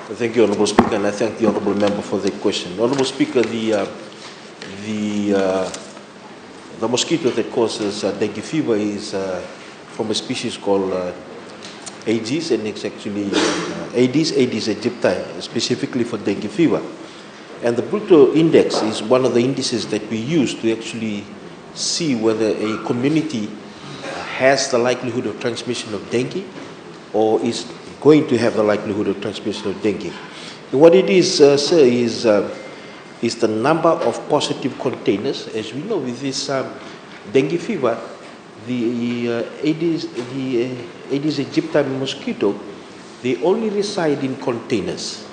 Thank you, Honourable Speaker, and I thank the Honourable Member for the question. Honourable Speaker, the mosquito that causes dengue fever is from a species called Aedes, and it's actually Aedes aegypti, specifically for dengue fever. And the Breteau Index is one of the indices that we use to actually see whether a community has the likelihood of transmission of dengue or is going to have the likelihood of transmission of dengue. And what it is, sir, is the number of positive containers. As we know, with this dengue fever, the Aedes aegypti mosquito, they only reside in containers.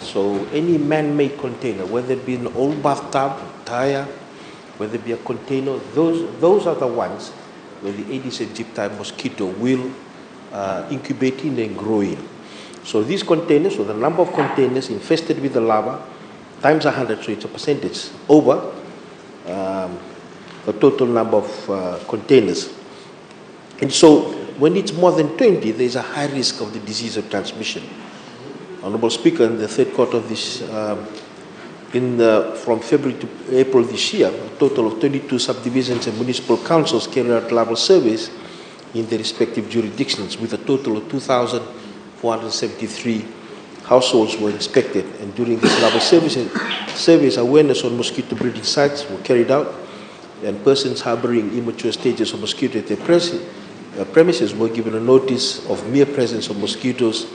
So any man-made container, whether it be an old bathtub, tire, whether it be a container, those are the ones where the Aedes aegypti mosquito will incubate in and grow in. So these containers, so the number of containers infested with the larva, times 100, so it's a percentage over the total number of containers. And so when it's more than 20, there's a high risk of the disease of transmission. Honourable Speaker, in the third quarter of this, from February to April this year, a total of 22 subdivisions and municipal councils carried out larval surveys in their respective jurisdictions, with a total of 2,473 households were inspected. And during these larval surveys, awareness on mosquito breeding sites were carried out, and persons harboring immature stages of mosquito at their premises were given a notice of mere presence of mosquitoes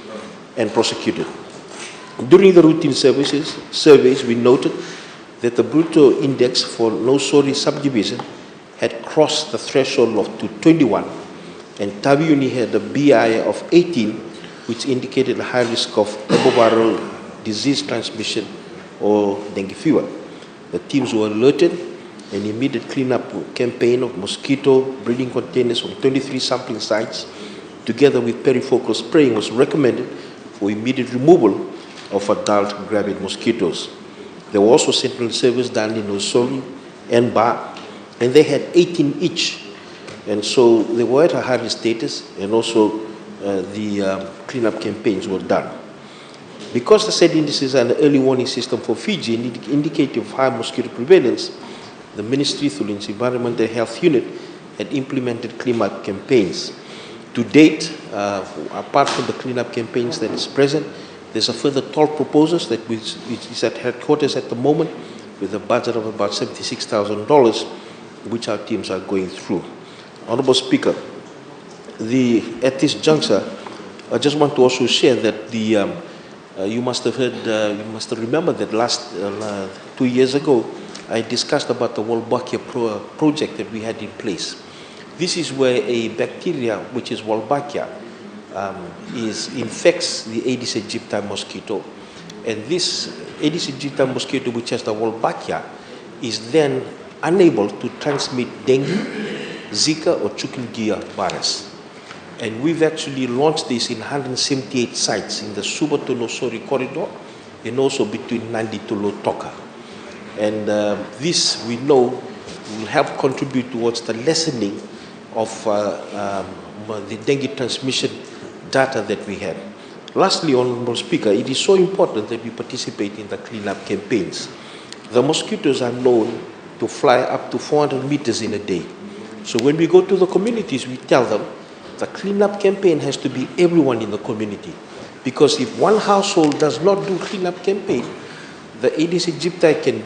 and prosecuted. During the routine surveys, we noted that the Breteau Index for no-sorry subdivision had crossed the threshold of 21, and Taviuni had a BI of 18, which indicated a high risk of arboviral disease transmission or dengue fever. The teams were alerted. An immediate cleanup campaign of mosquito breeding containers from 23 sampling sites, together with perifocal spraying, was recommended for immediate removal of adult gravid mosquitoes. There were also sentinel surveys done in Osori and Ba, and they had 18 each. And so they were at a high risk status, and also the cleanup campaigns were done. Because the said indices are an early warning system for Fiji, indicative of high mosquito prevalence, the Ministry, through its Environmental Health Unit, had implemented cleanup campaigns. To date, apart from the cleanup campaigns that is present, there's a further 12 proposals that which is at headquarters at the moment, with a budget of about $76,000, which our teams are going through. Honourable Speaker, at this juncture, I just want to also share that you must have heard, you must remember that last 2 years ago, I discussed about the Wolbachia project that we had in place. This is where a bacteria, which is Wolbachia, infects the Aedes aegypti mosquito, and this Aedes aegypti mosquito, which has the Wolbachia, is then unable to transmit dengue, Zika, or chikungunya virus. And we've actually launched this in 178 sites in the Suba to Nosori corridor, and also between Nandi to Lotoka. And this, we know, will help contribute towards the lessening of the dengue transmission data that we have. Lastly, Honourable Speaker, it is so important that we participate in the cleanup campaigns. The mosquitoes are known to fly up to 400 meters in a day. So when we go to the communities, we tell them the cleanup campaign has to be everyone in the community. Because if one household does not do cleanup campaign, the Aedes aegypti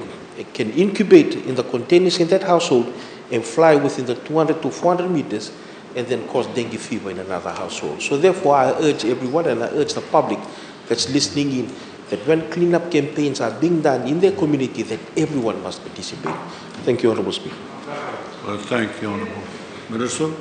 can incubate in the containers in that household and fly within the 200 to 400 meters and then cause dengue fever in another household. So therefore, I urge everyone, and I urge the public that's listening in, that when cleanup campaigns are being done in their community, that everyone must participate. Thank you, Honourable Speaker. Well, thank you, Honourable Minister.